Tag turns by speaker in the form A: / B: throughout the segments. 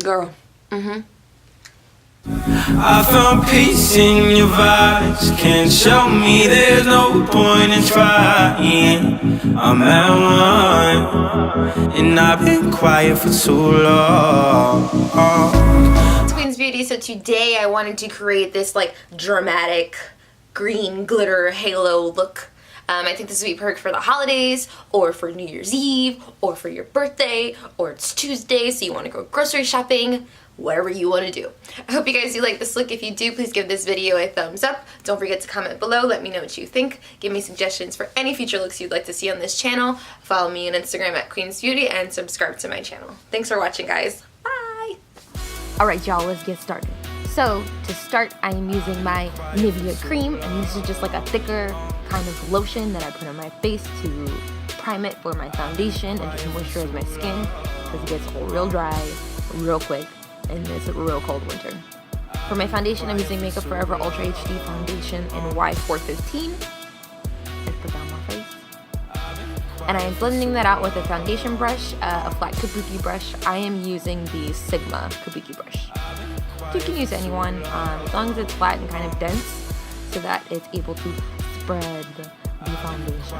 A: Girl.
B: I found peace in your vibes. Can't show me there's no point in trying. I'm at one, and I've been quiet for too long.
A: It's Qweensbeauty. So today I wanted to create this like dramatic green glitter halo look. I think this would be perfect for the holidays, or for New Year's Eve, or for your birthday, or it's Tuesday so you want to go grocery shopping. Whatever you want to do. I hope you guys do like this look. If you do, please give this video a thumbs up. Don't forget to comment below. Let me know what you think. Give me suggestions for any future looks you'd like to see on this channel. Follow me on Instagram at Qweensbeauty and subscribe to my channel. Thanks for watching, guys. Bye!
C: Alright y'all, let's get started. So, to start, I am using my Nivea Creme, and this is just like a thicker kind of lotion that I put on my face to prime it for my foundation and just moisturize my skin because it gets real dry real quick in this real cold winter. For my foundation, I'm using Makeup Forever Ultra HD Foundation in Y415. Let's put that on my face. And I am blending that out with a foundation brush, a flat Kabuki brush. I am using the Sigma Kabuki brush. You can use any one, as long as it's flat and kind of dense, so that it's able to spread the foundation.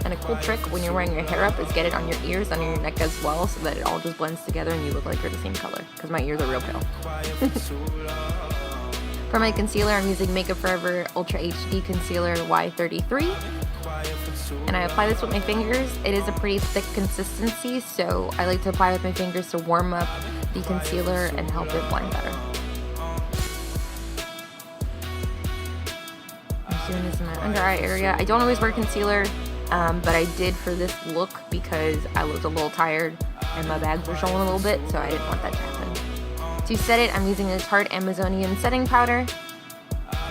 C: And a cool trick when you're wearing your hair up is get it on your ears, under your neck as well, so that it all just blends together and you look like you're the same color, because my ears are real pale. For my concealer, I'm using Makeup Forever Ultra HD Concealer Y33. And I apply this with my fingers. It is a pretty thick consistency, so I like to apply with my fingers to warm up the concealer and help it blend better. I'm just doing this in my under eye area. I don't always wear concealer, but I did for this look because I looked a little tired and my bags were showing a little bit, so I didn't want that to happen. To set it, I'm using the Tarte Amazonian setting powder.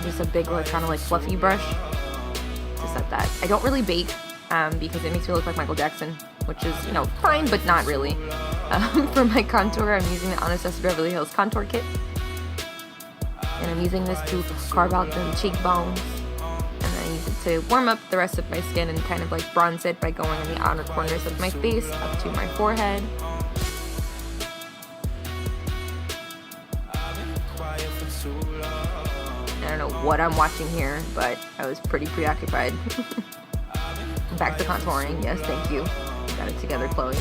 C: Just a big, like, kind of like fluffy brush to set that. I don't really bake because it makes me look like Michael Jackson, which is, you know, fine, but not really. For my contour, I'm using the Anastasia Beverly Hills Contour Kit. And I'm using this to carve out the cheekbones. And I use it to warm up the rest of my skin and kind of like bronze it by going in the outer corners of my face up to my forehead. I don't know what I'm watching here, but I was pretty preoccupied. Back to contouring. Yes, thank you. Got it together, Chloe.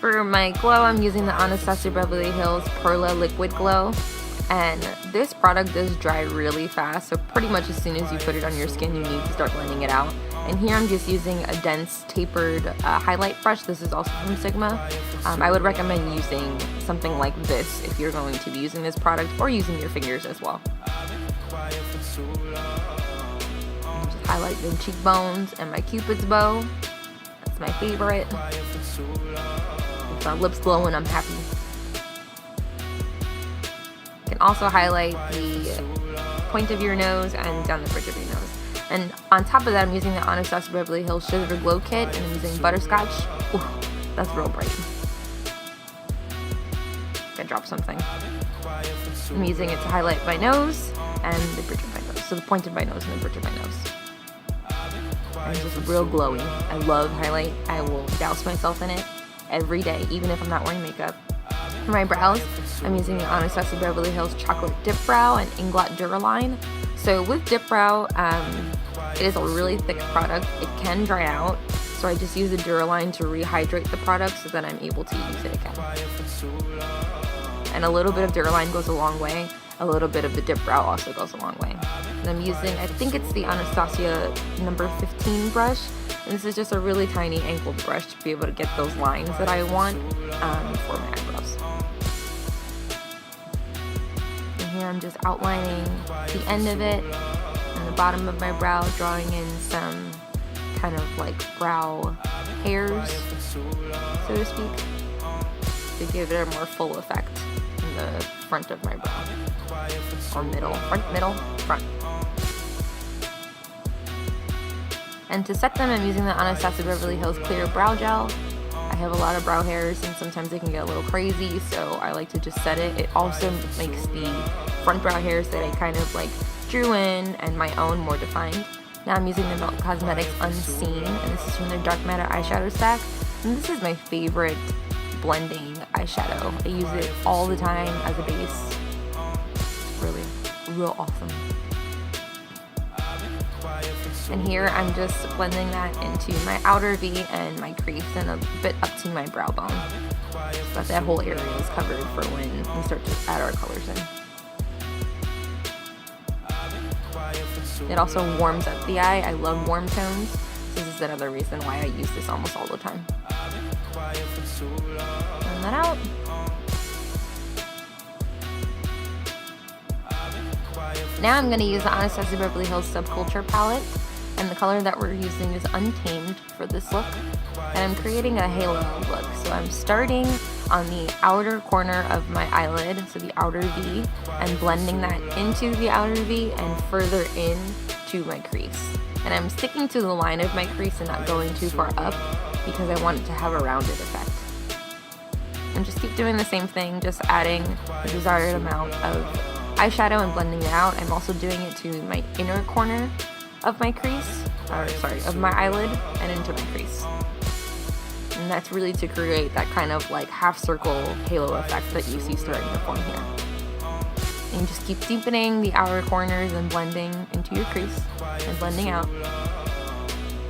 C: For my glow, I'm using the Anastasia Beverly Hills Perla Liquid Glow. And this product does dry really fast, so pretty much as soon as you put it on your skin, you need to start blending it out. And here I'm just using a dense tapered highlight brush. This is also from Sigma. I would recommend using something like this if you're going to be using this product, or using your fingers as well. And just highlight the cheekbones and my Cupid's bow. That's my favorite. If my lips glowing, I'm happy. You can also highlight the point of your nose and down the bridge of your nose. And on top of that, I'm using the Anastasia Beverly Hills Sugar Glow Kit, and I'm using Butterscotch. Ooh, that's real bright. I dropped something. I'm using it to highlight my nose and the bridge of my nose. So the point of my nose and the bridge of my nose. And it's just real glowy. I love highlight. I will douse myself in it every day, even if I'm not wearing makeup. For my brows, I'm using the Anastasia Beverly Hills Chocolate Dipbrow and Inglot Duraline. So with Dipbrow, it is a really thick product. It can dry out, so I just use the Duraline to rehydrate the product so that I'm able to use it again. And a little bit of Duraline goes a long way. A little bit of the Dipbrow also goes a long way. And I'm using, I think it's the Anastasia number 15 brush. And this is just a really tiny angled brush to be able to get those lines that I want for my eyebrows. And here I'm just outlining the end of it and the bottom of my brow, drawing in some kind of like brow hairs, so to speak, to give it a more full effect in the front of my brow. Or middle. Front, middle, front. And to set them, I'm using the Anastasia Beverly Hills Clear Brow Gel. I have a lot of brow hairs and sometimes they can get a little crazy, so I like to just set it. It also makes the front brow hairs that I kind of like drew in and my own more defined. Now I'm using the Melt Cosmetics Unseen, and this is from their Dark Matter eyeshadow stack. And this is my favorite blending eyeshadow. I use it all the time as a base. It's really real awesome. And here I'm just blending that into my outer V and my crease and a bit up to my brow bone, so that whole area is covered for when we start to add our colors in. It also warms up the eye. I love warm tones. This is another reason why I use this almost all the time. Blend that out. Now I'm going to use the Anastasia Beverly Hills Subculture palette, and the color that we're using is Untamed for this look. And I'm creating a halo look, so I'm starting on the outer corner of my eyelid, so the outer V, and blending that into the outer V and further in to my crease. And I'm sticking to the line of my crease and not going too far up because I want it to have a rounded effect. And just keep doing the same thing, just adding the desired amount of eyeshadow and blending it out. I'm also doing it to my inner corner of my crease, of my eyelid and into my crease. And that's really to create that kind of like half circle halo effect that you see starting to form here. And you just keep deepening the outer corners and blending into your crease and blending out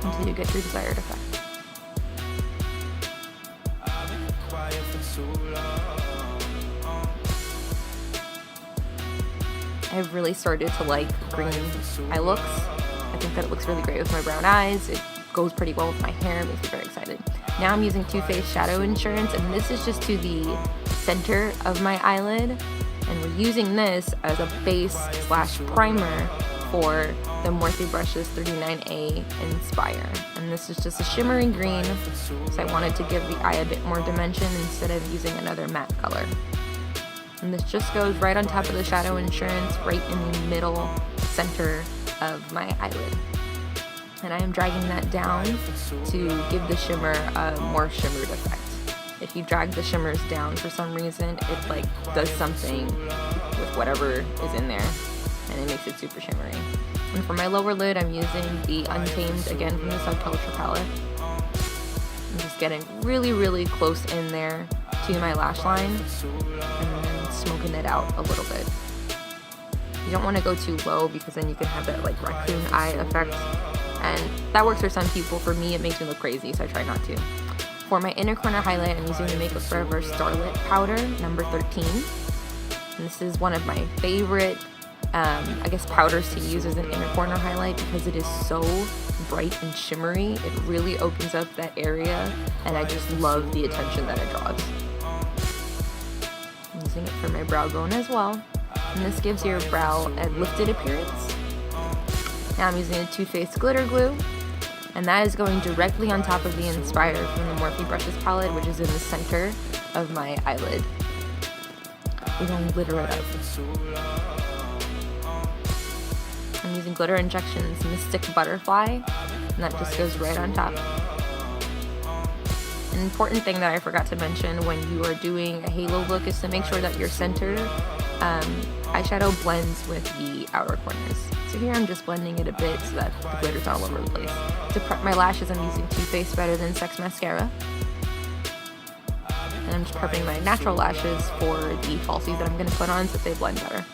C: until you get your desired effect. I've really started to like green eye looks. I think that it looks really great with my brown eyes. It goes pretty well with my hair, makes me very excited. Now I'm using Too Faced Shadow Insurance, and this is just to the center of my eyelid. And we're using this as a base slash primer for the Morphe Brushes 39A Inspire. And this is just a shimmery green, so I wanted to give the eye a bit more dimension instead of using another matte color. And this just goes right on top of the Shadow Insurance, right in the middle center of my eyelid. And I am dragging that down to give the shimmer a more shimmered effect. If you drag the shimmers down for some reason, it like does something with whatever is in there, and it makes it super shimmery. And for my lower lid, I'm using the Untamed, again from the Subculture palette. I'm just getting really, really close in there to my lash line, and then smoking it out a little bit. You don't want to go too low because then you can have that like raccoon eye effect, and that works for some people. For me, it makes me look crazy, so I try not to. For my inner corner highlight, I'm using the Makeup Forever Starlit powder, number 13. And this is one of my favorite, I guess, powders to use as an inner corner highlight because it is so bright and shimmery. It really opens up that area, and I just love the attention that it draws. I'm using it for my brow bone as well. And this gives your brow a lifted appearance. Now I'm using a Too Faced Glitter Glue, and that is going directly on top of the Inspire from the Morphe Brushes palette, which is in the center of my eyelid. We're going to glitter it up. I'm using Glitter Injections Mystic Butterfly, and that just goes right on top. An important thing that I forgot to mention when you are doing a halo look is to make sure that your center eyeshadow blends with the outer corners. So here I'm just blending it a bit so that the glitter's all over the place. To prep my lashes, I'm using Too Faced Better Than Sex Mascara. And I'm just prepping my natural lashes for the falsies that I'm going to put on so that they blend better.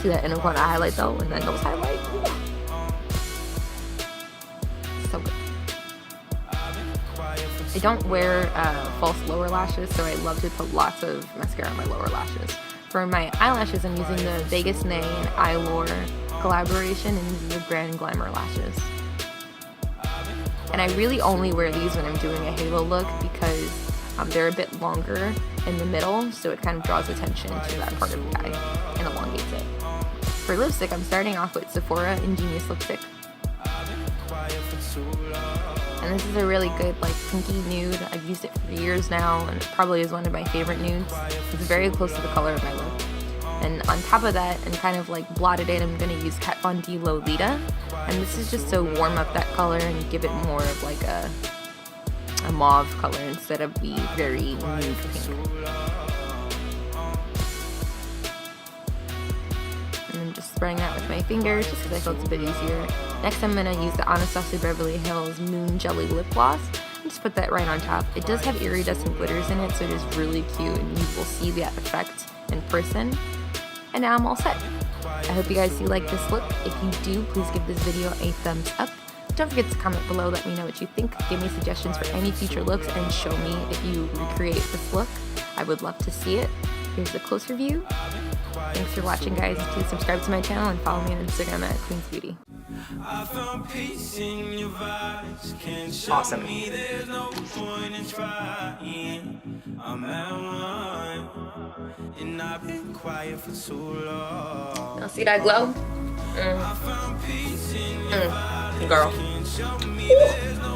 C: See that inner corner highlight though, and then those highlight. So good. I don't wear false lower lashes, so I love to put lots of mascara on my lower lashes. For my eyelashes, I'm using the Vegas Nay and Eyelure collaboration, and these are the Grand Glamour lashes. And I really only wear these when I'm doing a halo look because they're a bit longer in the middle, so it kind of draws attention to that part of the eye and elongates it. For lipstick, I'm starting off with Sephora Ingenius lipstick. And this is a really good like pinky nude. I've used it for years now, and it probably is one of my favorite nudes. It's very close to the color of my lip. And on top of that, and kind of like blotted in, I'm going to use Kat Von D Lolita. And this is just to warm up that color and give it more of like a mauve color instead of the very nude pink. And I'm just spreading that with my fingers just because I felt it's a bit easier. Next I'm going to use the Anastasia Beverly Hills Moon Jelly Lip Gloss. And just put that right on top. It does have iridescent glitters in it, so it is really cute, and you will see that effect in person. And now I'm all set. I hope you guys do like this look. If you do, please give this video a thumbs up. Don't forget to comment below, let me know what you think. Give me suggestions for any future looks and show me if you recreate this look. I would love to see it. Here's a closer view. Thanks for watching, guys. Please subscribe to my channel and follow me on Instagram at Qweensbeauty.
A: Awesome. Now see that glow? Girl. Ooh.